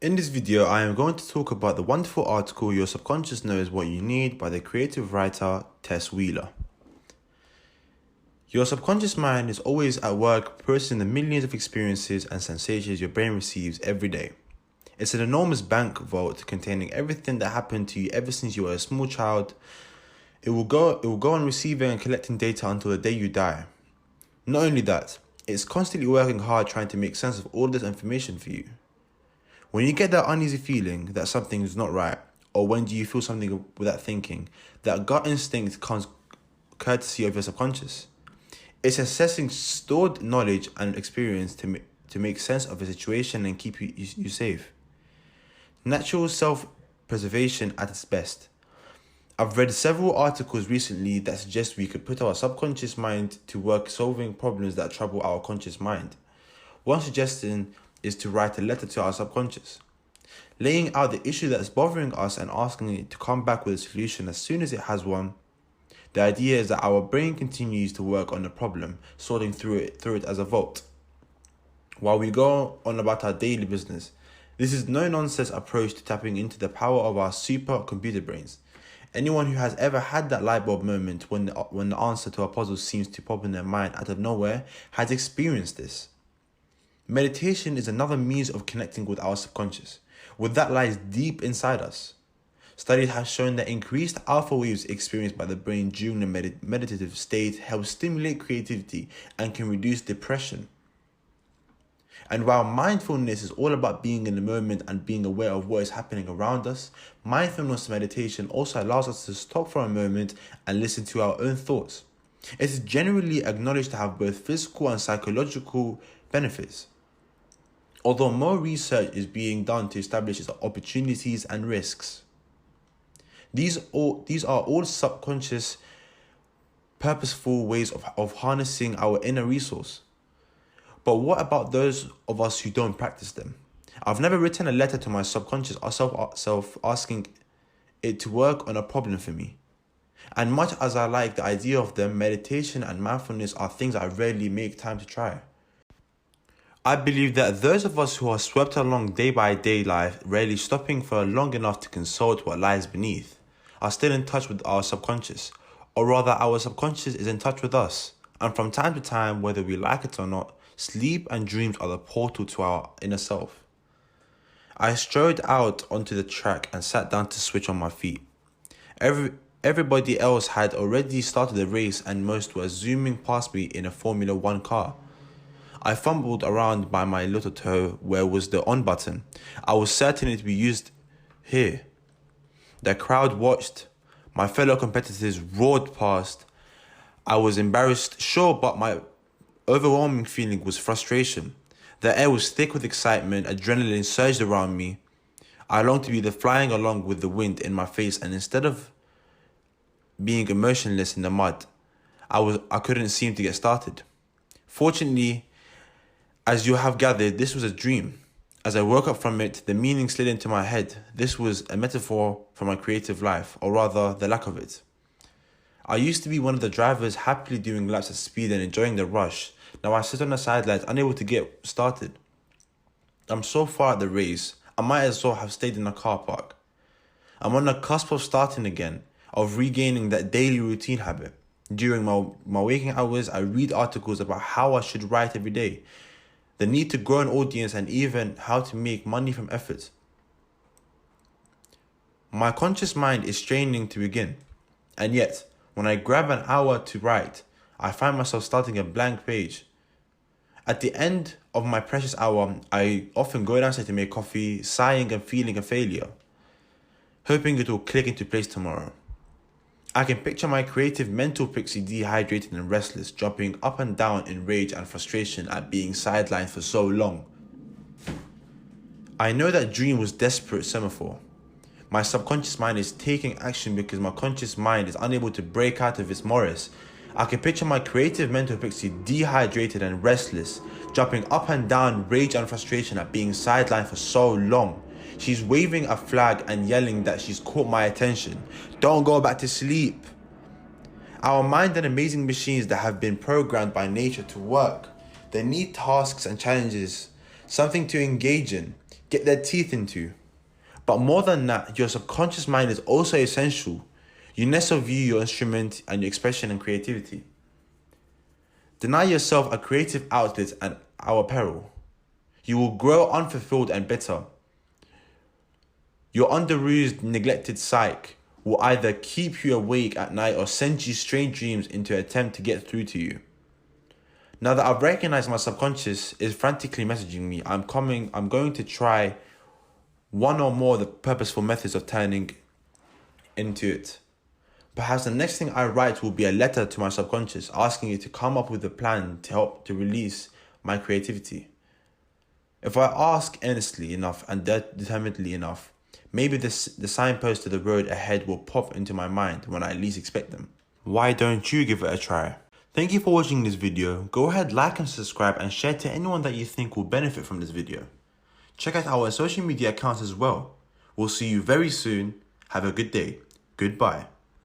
In this video, I am going to talk about the wonderful article Your Subconscious Knows What You Need by the creative writer Tess Wheeler. Your subconscious mind is always at work processing the millions of experiences and sensations your brain receives every day. It's an enormous bank vault containing everything that happened to you ever since you were a small child. It will go on receiving and collecting data until the day you die. Not only that, it's constantly working hard trying to make sense of all this information for you. When you get that uneasy feeling that something is not right, or when you feel something without thinking, that gut instinct comes courtesy of your subconscious. It's assessing stored knowledge and experience to make sense of a situation and keep you safe. Natural self-preservation at its best. I've read several articles recently that suggest we could put our subconscious mind to work solving problems that trouble our conscious mind. One suggestion is to write a letter to our subconscious, laying out the issue that is bothering us and asking it to come back with a solution as soon as it has one. The idea is that our brain continues to work on the problem, sorting through it as a vault, while we go on about our daily business. This is no-nonsense approach to tapping into the power of our supercomputer brains. Anyone who has ever had that light bulb moment when the answer to a puzzle seems to pop in their mind out of nowhere has experienced this. Meditation is another means of connecting with our subconscious, with that lies deep inside us. Studies have shown that increased alpha waves experienced by the brain during the meditative state help stimulate creativity and can reduce depression. And while mindfulness is all about being in the moment and being aware of what is happening around us, mindfulness meditation also allows us to stop for a moment and listen to our own thoughts. It is generally acknowledged to have both physical and psychological benefits, although more research is being done to establish its opportunities and risks. These are all subconscious, purposeful ways of harnessing our inner resource. But what about those of us who don't practice them? I've never written a letter to my subconscious self asking it to work on a problem for me. And much as I like the idea of them, meditation and mindfulness are things I rarely make time to try. I believe that those of us who are swept along day by day life, rarely stopping for long enough to consult what lies beneath, are still in touch with our subconscious, or rather our subconscious is in touch with us. And from time to time, whether we like it or not, sleep and dreams are the portal to our inner self. I strode out onto the track and sat down to switch on my feet. Everybody else had already started the race and most were zooming past me in a Formula 1 car. I fumbled around by my little toe where was the on button. I was certain it would be used here. The crowd watched. My fellow competitors roared past. I was embarrassed, sure, but my overwhelming feeling was frustration. The air was thick with excitement, adrenaline surged around me. I longed to be flying along with the wind in my face, and instead of being emotionless in the mud, I couldn't seem to get started. Fortunately, as you have gathered, this was a dream. As I woke up from it, the meaning slid into my head. This was a metaphor for my creative life, or rather, the lack of it. I used to be one of the drivers happily doing laps at speed and enjoying the rush. Now I sit on the sidelines, unable to get started. I'm so far at the race, I might as well have stayed in a car park. I'm on the cusp of starting again, of regaining that daily routine habit. During my waking hours, I read articles about how I should write every day, the need to grow an audience, and even how to make money from effort. My conscious mind is straining to begin, and yet, when I grab an hour to write, I find myself starting a blank page. At the end of my precious hour, I often go downstairs to make coffee, sighing and feeling a failure, hoping it will click into place tomorrow. I can picture my creative mental pixie dehydrated and restless, jumping up and down in rage and frustration at being sidelined for so long. I know that dream was desperate semaphore. My subconscious mind is taking action because my conscious mind is unable to break out of its morass. I can picture my creative mental pixie dehydrated and restless, jumping up and down rage and frustration at being sidelined for so long. She's waving a flag and yelling that she's caught my attention. Don't go back to sleep. Our mind are amazing machines that have been programmed by nature to work. They need tasks and challenges, something to engage in, get their teeth into. But more than that, your subconscious mind is also essential. UNESCO view your instrument and your expression and creativity. Deny yourself a creative outlet at our peril. You will grow unfulfilled and bitter. Your underused, neglected psyche will either keep you awake at night or send you strange dreams into an attempt to get through to you. Now that I've recognized my subconscious is frantically messaging me, I'm going to try one or more of the purposeful methods of turning into it. Perhaps the next thing I write will be a letter to my subconscious asking it to come up with a plan to help to release my creativity. If I ask earnestly enough and determinedly enough, maybe the signposts to the road ahead will pop into my mind when I least expect them. Why don't you give it a try? Thank you for watching this video. Go ahead, like and subscribe and share to anyone that you think will benefit from this video. Check out our social media accounts as well. We'll see you very soon. Have a good day. Goodbye.